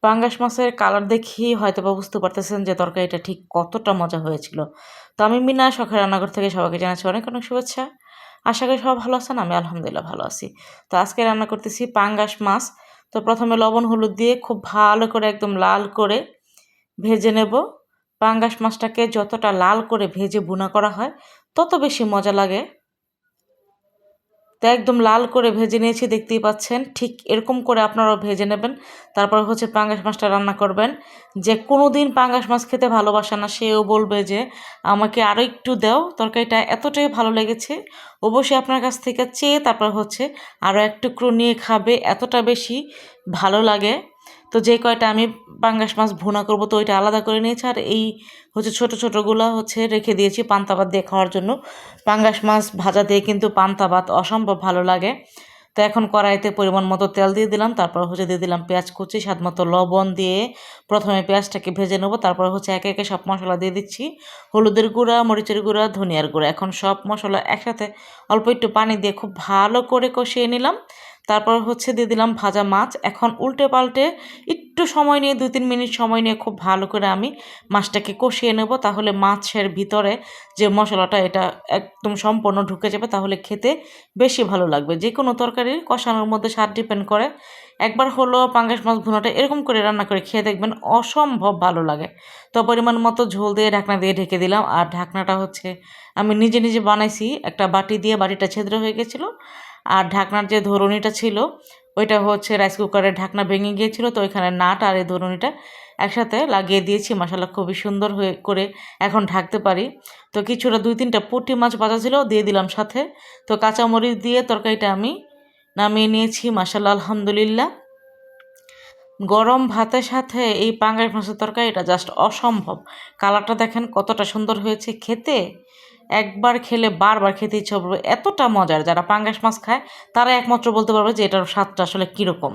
পাঙ্গাস মাছের কালার দেখেই হয়তোবা বুঝতে পারতেছেন যে তরকারিটা ঠিক কতটা মজা হয়েছিল। তো আমি মিনা শখের রান্নাঘর থেকে সবাইকে জানাচ্ছি অনেক অনেক শুভেচ্ছা। আশা করি সবাই ভালো আছেন, আমি আলহামদুলিল্লাহ ভালো আছি। তো আজকে রান্না করতেছি পাঙ্গাস মাছ। তো প্রথমে লবণ হলুদ দিয়ে খুব ভালো করে একদম লাল করে ভেজে নেব। পাঙ্গাস মাছটাকে যতটা লাল করে ভেজে ভুনা করা হয় তত বেশি মজা লাগে। তো একদম লাল করে ভেজে নিয়েছি, দেখতেই পাচ্ছেন। ঠিক এরকম করে আপনারাও ভেজে নেবেন। তারপর হচ্ছে পাঙ্গাস মাছটা রান্না করবেন। যে কোনো দিন পাঙ্গাস মাছ খেতে ভালোবাসে না সেও বলবে যে আমাকে আরও একটু দাও, তরকারিটা এতটাই ভালো লেগেছে। অবশ্যই আপনার কাছ থেকে চেয়ে তারপর হচ্ছে আরও এক টুকরো নিয়ে খাবে, এতটা বেশি ভালো লাগে। তো যে কয়টা আমি পাঙ্গাস মাছ ভুনা করব তো ওইটা আলাদা করে নিয়েছি, আর এই হচ্ছে ছোটো ছোটোগুলো হচ্ছে রেখে দিয়েছি পান্তা ভাত দিয়ে খাওয়ার জন্য। পাঙ্গাস মাছ ভাজা দিয়ে কিন্তু পান্তা ভাত অসম্ভব ভালো লাগে। তো এখন কড়াইতে পরিমাণ মতো তেল দিয়ে দিলাম, তারপর হচ্ছে দিয়ে দিলাম পেঁয়াজ কুচি, স্বাদ মতো লবণ দিয়ে প্রথমে পেঁয়াজটাকে ভেজে নেবো। তারপর হচ্ছে একে একে সব মশলা দিয়ে দিচ্ছি, হলুদের গুঁড়া, মরিচের গুঁড়া, ধনিয়ার গুঁড়া। এখন সব মশলা একসাথে অল্প একটু পানি দিয়ে খুব ভালো করে কষিয়ে নিলাম। তারপর হচ্ছে দিয়ে দিলাম ভাজা মাছ। এখন উল্টে পাল্টে একটু সময় নিয়ে 2-3 মিনিট সময় নিয়ে খুব ভালো করে আমি মাছটাকে কষিয়ে নেব। তাহলে মাছের ভিতরে যে মশলাটা এটা একদম সম্পূর্ণ ঢুকে যাবে, তাহলে খেতে বেশি ভালো লাগবে। যে কোনো তরকারির কষানোর মধ্যে স্বাদ ডিপেন্ড করে। একবার হলো পাঙ্গাস মাছ ভুনাটা এরকম করে রান্না করে খেয়ে দেখবেন, অসম্ভব ভালো লাগে। তো পরিমাণ মতো ঝোল দিয়ে ঢাকনা দিয়ে ঢেকে দিলাম। আর ঢাকনাটা হচ্ছে আমি নিজে নিজে বানাইছি, একটা বাটি দিয়ে, বাটিটা ছিদ্র হয়ে গেছিলো। আর ঢাকনার যে ধরুনিটা ছিল ওইটা হচ্ছে রাইস কুকারের ঢাকনা ভেঙে গিয়েছিল, তো ওইখানে নাট আর এই ধরুনিটা একসাথে লাগিয়ে দিয়েছি। মাশাআল্লাহ খুবই সুন্দর হয়ে করে এখন ঢাকতে পারি। তো কিছুটা 2-3টা পুঁটি মাছ ভাজা ছিল দিয়ে দিলাম সাথে। তো কাঁচামরিচ দিয়ে তরকারিটা আমি নামিয়ে নিয়েছি। মাশাআল্লাহ আলহামদুলিল্লাহ। গরম ভাতের সাথে এই পাঙ্গাস মাছের তরকারিটা জাস্ট অসম্ভব। কালারটা দেখেন কতটা সুন্দর হয়েছে খেতে। একবার খেলে বারবার খেতে ইচ্ছে করবে, এতটা মজার। যারা পাঙ্গাস মাছ খায় তারা একমাত্র বলতে পারবে যে এটার স্বাদটা আসলে কীরকম।